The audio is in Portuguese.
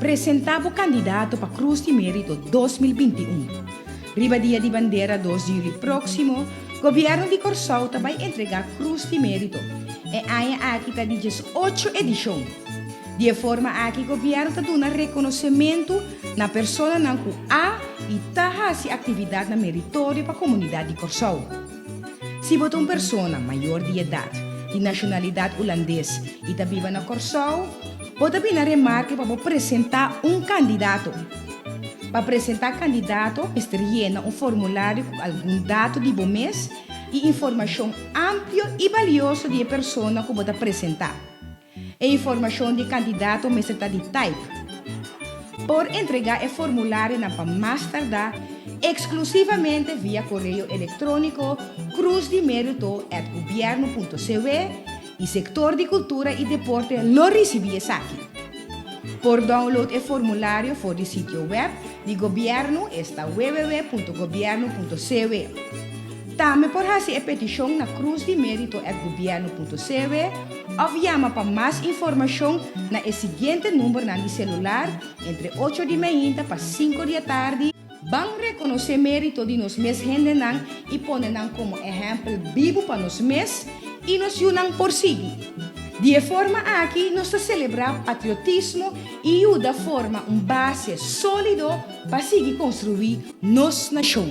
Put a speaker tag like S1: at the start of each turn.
S1: presentava o candidato para Cruz de Mérito 2021. Riba dia de bandeira 2 de julho próximo, o governo de Corsau vai entregar Cruz de Mérito. E ainda aqui está de 18 edição. De forma aqui, o governo está dando reconhecimento na pessoa que há e está fazendo atividade na meritória para a comunidade de Corsau. Se você é uma pessoa maior de idade, de nacionalidade holandesa e está viva na Corsau, pode vir na remarca para apresentar um candidato. Para apresentar candidato, você llena um formulário com algum dado de bom mês e informação ampla e valiosa de pessoa que você apresentar. A informação de candidato você está de type. Por entregar o formulário para mais tardar, exclusivamente via correio eletrônico cruzdemerito@governo.cv e setor de cultura e deporte lo recebia aqui. Por download o formulário for o sítio web de governo está www.governo.cv. Também por fazer a petição na cruzdemerito@governo.cv ou chama para mais informação na seguinte número de celular entre 8 de manhã para 5 da tarde. Vão reconhecer mérito de nós mesmos e põe como exemplo vivo para nós mesmos e nos unam por seguir. De forma aqui, nós celebrar patriotismo e ajuda a formar base sólido para seguir construir nossa nação.